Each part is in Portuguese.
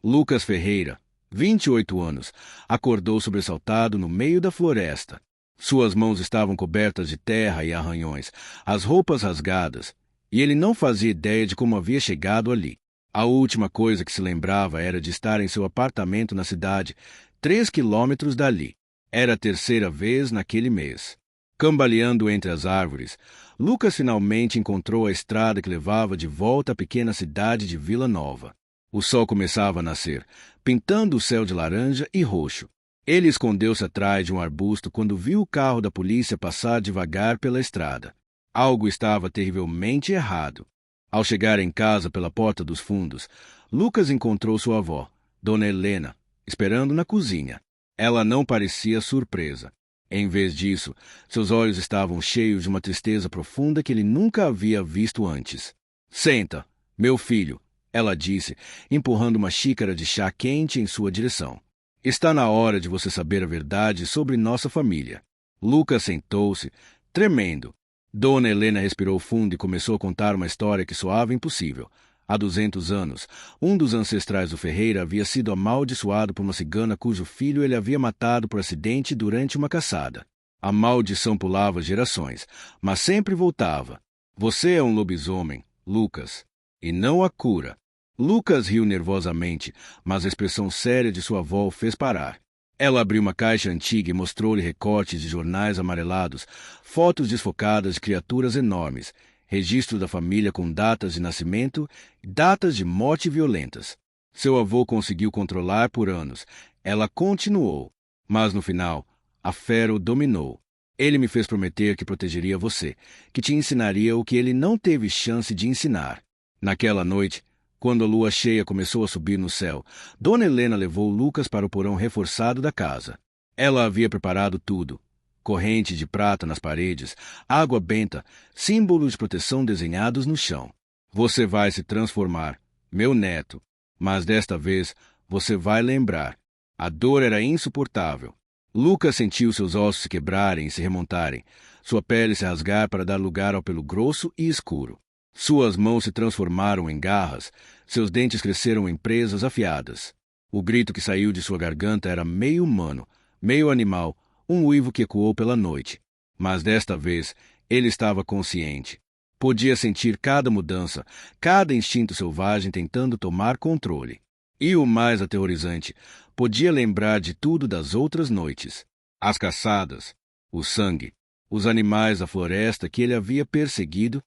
Lucas Ferreira, 28 anos, acordou sobressaltado no meio da floresta. Suas mãos estavam cobertas de terra e arranhões, as roupas rasgadas, e ele não fazia ideia de como havia chegado ali. A última coisa que se lembrava era de estar em seu apartamento na cidade, 3 quilômetros dali. Era a terceira vez naquele mês. Cambaleando entre as árvores, Lucas finalmente encontrou a estrada que levava de volta à pequena cidade de Vila Nova. O sol começava a nascer, pintando o céu de laranja e roxo. Ele escondeu-se atrás de um arbusto quando viu o carro da polícia passar devagar pela estrada. Algo estava terrivelmente errado. Ao chegar em casa pela porta dos fundos, Lucas encontrou sua avó, Dona Helena, esperando na cozinha. Ela não parecia surpresa. Em vez disso, seus olhos estavam cheios de uma tristeza profunda que ele nunca havia visto antes. Senta, meu filho, ela disse, empurrando uma xícara de chá quente em sua direção. Está na hora de você saber a verdade sobre nossa família. Lucas sentou-se, tremendo. Dona Helena respirou fundo e começou a contar uma história que soava impossível. Há 200 anos, um dos ancestrais do Ferreira havia sido amaldiçoado por uma cigana cujo filho ele havia matado por acidente durante uma caçada. A maldição pulava gerações, mas sempre voltava. Você é um lobisomem, Lucas, e não a cura. Lucas riu nervosamente, mas a expressão séria de sua avó o fez parar. Ela abriu uma caixa antiga e mostrou-lhe recortes de jornais amarelados, fotos desfocadas de criaturas enormes, registro da família com datas de nascimento e datas de morte violentas. Seu avô conseguiu controlar por anos. Ela continuou, mas no final, a fera o dominou. Ele me fez prometer que protegeria você, que te ensinaria o que ele não teve chance de ensinar. Naquela noite, quando a lua cheia começou a subir no céu, Dona Helena levou Lucas para o porão reforçado da casa. Ela havia preparado tudo. Corrente de prata nas paredes, água benta, símbolos de proteção desenhados no chão. Você vai se transformar, meu neto, mas desta vez você vai lembrar. A dor era insuportável. Lucas sentiu seus ossos se quebrarem e se remontarem, sua pele se rasgar para dar lugar ao pelo grosso e escuro. Suas mãos se transformaram em garras, seus dentes cresceram em presas afiadas. O grito que saiu de sua garganta era meio humano, meio animal, um uivo que ecoou pela noite. Mas desta vez, ele estava consciente. Podia sentir cada mudança, cada instinto selvagem tentando tomar controle. E o mais aterrorizante, podia lembrar de tudo das outras noites. As caçadas, o sangue, os animais da floresta que ele havia perseguido.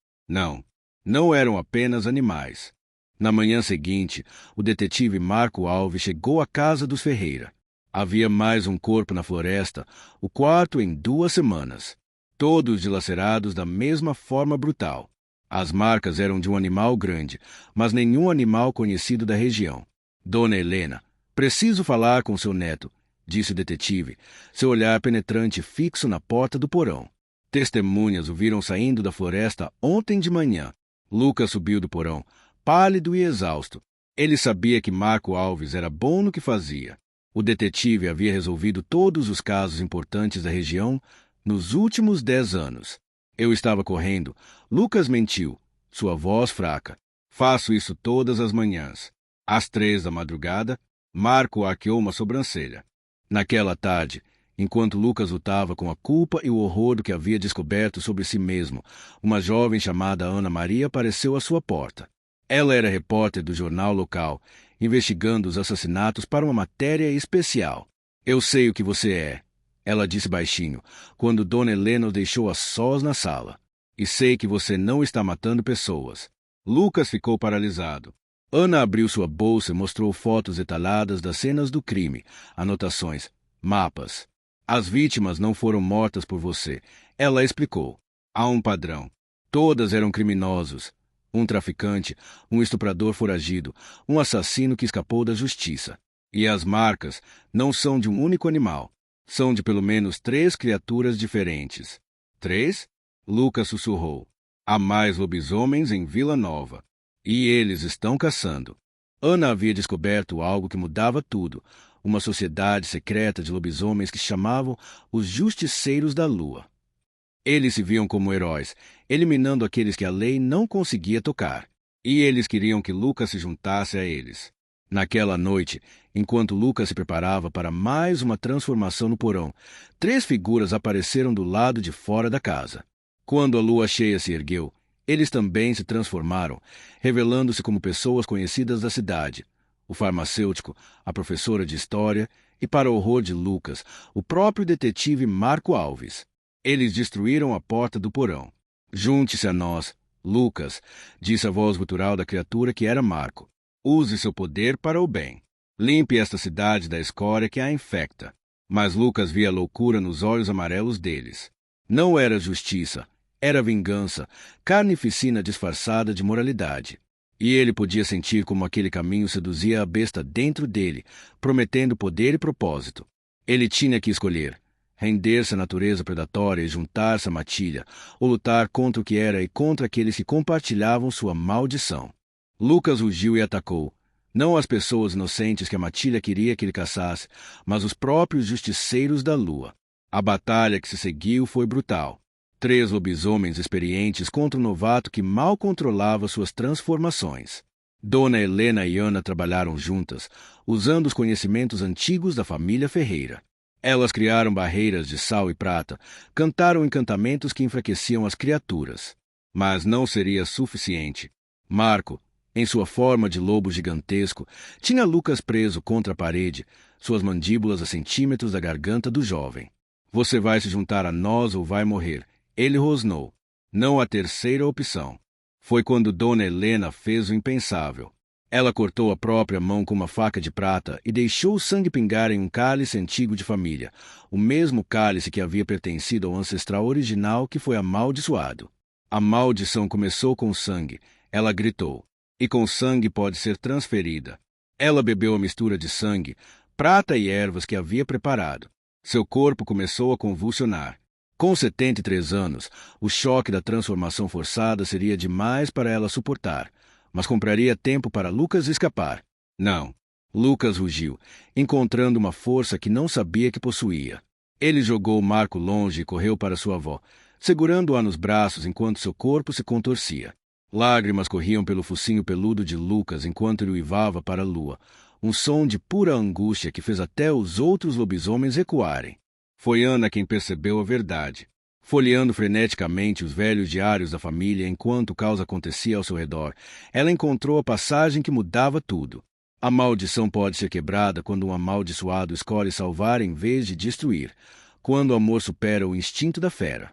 Não eram apenas animais. Na manhã seguinte, o detetive Marco Alves chegou à casa dos Ferreira. Havia mais um corpo na floresta, o quarto em 2 semanas. Todos dilacerados da mesma forma brutal. As marcas eram de um animal grande, mas nenhum animal conhecido da região. Dona Helena, preciso falar com seu neto, disse o detetive, seu olhar penetrante fixo na porta do porão. Testemunhas o viram saindo da floresta ontem de manhã. Lucas subiu do porão, pálido e exausto. Ele sabia que Marco Alves era bom no que fazia. O detetive havia resolvido todos os casos importantes da região nos últimos 10 anos. Eu estava correndo. Lucas mentiu, sua voz fraca. Faço isso todas as manhãs. Às 3 da madrugada, Marco arqueou uma sobrancelha. Naquela tarde, enquanto Lucas lutava com a culpa e o horror do que havia descoberto sobre si mesmo, uma jovem chamada Ana Maria apareceu à sua porta. Ela era repórter do jornal local, investigando os assassinatos para uma matéria especial. Eu sei o que você é, ela disse baixinho, quando Dona Helena o deixou a sós na sala. E sei que você não está matando pessoas. Lucas ficou paralisado. Ana abriu sua bolsa e mostrou fotos detalhadas das cenas do crime, anotações, mapas. As vítimas não foram mortas por você, ela explicou. Há um padrão. Todas eram criminosos. Um traficante, um estuprador foragido, um assassino que escapou da justiça. E as marcas não são de um único animal. São de pelo menos 3 criaturas diferentes. 3? Lucas sussurrou. Há mais lobisomens em Vila Nova. E eles estão caçando. Ana havia descoberto algo que mudava tudo. Uma sociedade secreta de lobisomens que chamavam os Justiceiros da Lua. Eles se viam como heróis, eliminando aqueles que a lei não conseguia tocar. E eles queriam que Lucas se juntasse a eles. Naquela noite, enquanto Lucas se preparava para mais uma transformação no porão, 3 figuras apareceram do lado de fora da casa. Quando a lua cheia se ergueu, eles também se transformaram, revelando-se como pessoas conhecidas da cidade: o farmacêutico, a professora de história e, para o horror de Lucas, o próprio detetive Marco Alves. Eles destruíram a porta do porão. "Junte-se a nós, Lucas", disse a voz gutural da criatura que era Marco. "Use seu poder para o bem. Limpe esta cidade da escória que a infecta." Mas Lucas via loucura nos olhos amarelos deles. Não era justiça, era vingança, carnificina disfarçada de moralidade. E ele podia sentir como aquele caminho seduzia a besta dentro dele, prometendo poder e propósito. Ele tinha que escolher: render-se à natureza predatória e juntar-se à matilha, ou lutar contra o que era e contra aqueles que compartilhavam sua maldição. Lucas rugiu e atacou, não as pessoas inocentes que a matilha queria que ele caçasse, mas os próprios justiceiros da lua. A batalha que se seguiu foi brutal. 3 lobisomens experientes contra um novato que mal controlava suas transformações. Dona Helena e Ana trabalharam juntas, usando os conhecimentos antigos da família Ferreira. Elas criaram barreiras de sal e prata, cantaram encantamentos que enfraqueciam as criaturas. Mas não seria suficiente. Marco, em sua forma de lobo gigantesco, tinha Lucas preso contra a parede, suas mandíbulas a centímetros da garganta do jovem. "Você vai se juntar a nós ou vai morrer", ele rosnou. Não a terceira opção. Foi quando Dona Helena fez o impensável. Ela cortou a própria mão com uma faca de prata e deixou o sangue pingar em um cálice antigo de família, o mesmo cálice que havia pertencido ao ancestral original que foi amaldiçoado. A maldição começou com sangue, ela gritou, e com sangue pode ser transferida. Ela bebeu a mistura de sangue, prata e ervas que havia preparado. Seu corpo começou a convulsionar. Com 73 anos, o choque da transformação forçada seria demais para ela suportar, mas compraria tempo para Lucas escapar. Não. Lucas rugiu, encontrando uma força que não sabia que possuía. Ele jogou Marco longe e correu para sua avó, segurando-a nos braços enquanto seu corpo se contorcia. Lágrimas corriam pelo focinho peludo de Lucas enquanto ele uivava para a lua, um som de pura angústia que fez até os outros lobisomens recuarem. Foi Ana quem percebeu a verdade. Folheando freneticamente os velhos diários da família enquanto o caos acontecia ao seu redor, ela encontrou a passagem que mudava tudo. A maldição pode ser quebrada quando um amaldiçoado escolhe salvar em vez de destruir, quando o amor supera o instinto da fera.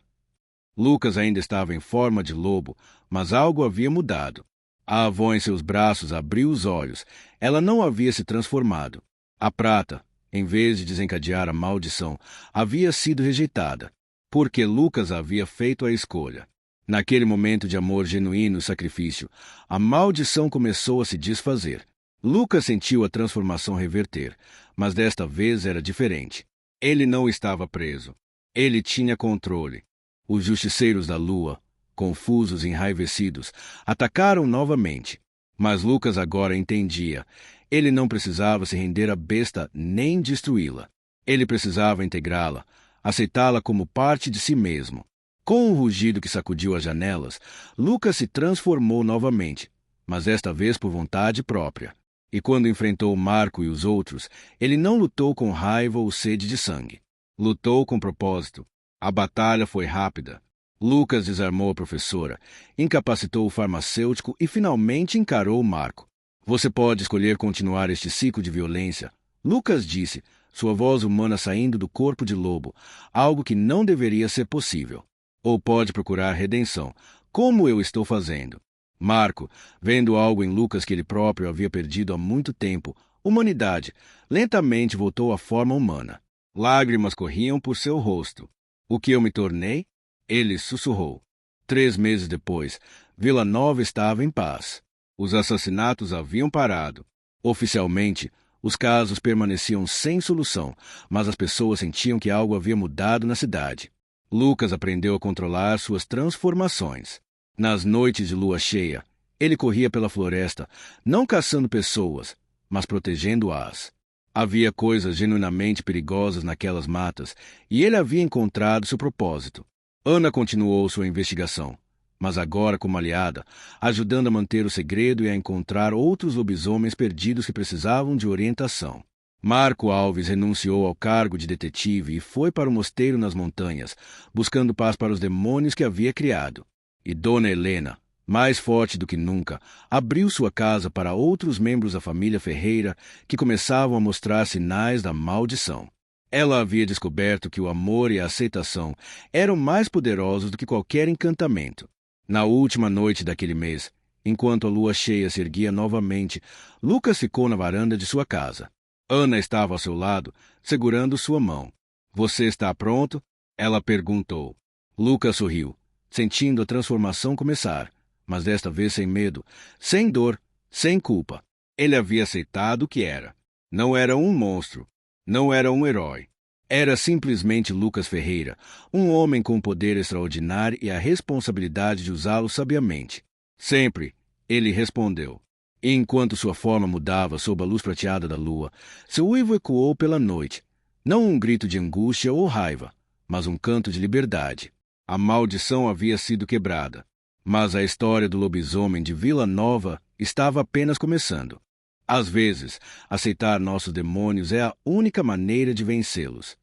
Lucas ainda estava em forma de lobo, mas algo havia mudado. A avó em seus braços abriu os olhos. Ela não havia se transformado. A prata, em vez de desencadear a maldição, havia sido rejeitada, porque Lucas havia feito a escolha. Naquele momento de amor genuíno e sacrifício, a maldição começou a se desfazer. Lucas sentiu a transformação reverter, mas desta vez era diferente. Ele não estava preso. Ele tinha controle. Os justiceiros da lua, confusos e enraivecidos, atacaram novamente. Mas Lucas agora entendia. Ele não precisava se render à besta nem destruí-la. Ele precisava integrá-la, aceitá-la como parte de si mesmo. Com um rugido que sacudiu as janelas, Lucas se transformou novamente, mas desta vez por vontade própria. E quando enfrentou Marco e os outros, ele não lutou com raiva ou sede de sangue. Lutou com propósito. A batalha foi rápida. Lucas desarmou a professora, incapacitou o farmacêutico e finalmente encarou Marco. "Você pode escolher continuar este ciclo de violência", Lucas disse, sua voz humana saindo do corpo de lobo, algo que não deveria ser possível. "Ou pode procurar redenção, como eu estou fazendo." Marco, vendo algo em Lucas que ele próprio havia perdido há muito tempo, humanidade, lentamente voltou à forma humana. Lágrimas corriam por seu rosto. "O que eu me tornei?" Ele sussurrou. 3 meses depois, Vila Nova estava em paz. Os assassinatos haviam parado. Oficialmente, os casos permaneciam sem solução, mas as pessoas sentiam que algo havia mudado na cidade. Lucas aprendeu a controlar suas transformações. Nas noites de lua cheia, ele corria pela floresta, não caçando pessoas, mas protegendo-as. Havia coisas genuinamente perigosas naquelas matas, e ele havia encontrado seu propósito. Ana continuou sua investigação. mas agora como aliada, ajudando a manter o segredo e a encontrar outros lobisomens perdidos que precisavam de orientação. Marco Alves renunciou ao cargo de detetive e foi para o mosteiro nas montanhas, buscando paz para os demônios que havia criado. E Dona Helena, mais forte do que nunca, abriu sua casa para outros membros da família Ferreira que começavam a mostrar sinais da maldição. Ela havia descoberto que o amor e a aceitação eram mais poderosos do que qualquer encantamento. Na última noite daquele mês, enquanto a lua cheia se erguia novamente, Lucas ficou na varanda de sua casa. Ana estava ao seu lado, segurando sua mão. "Você está pronto?" ela perguntou. Lucas sorriu, sentindo a transformação começar, mas desta vez sem medo, sem dor, sem culpa. Ele havia aceitado o que era. Não era um monstro, não era um herói. Era simplesmente Lucas Ferreira, um homem com um poder extraordinário e a responsabilidade de usá-lo sabiamente. "Sempre", ele respondeu. E enquanto sua forma mudava sob a luz prateada da lua, seu uivo ecoou pela noite. Não um grito de angústia ou raiva, mas um canto de liberdade. A maldição havia sido quebrada. Mas a história do lobisomem de Vila Nova estava apenas começando. Às vezes, aceitar nossos demônios é a única maneira de vencê-los.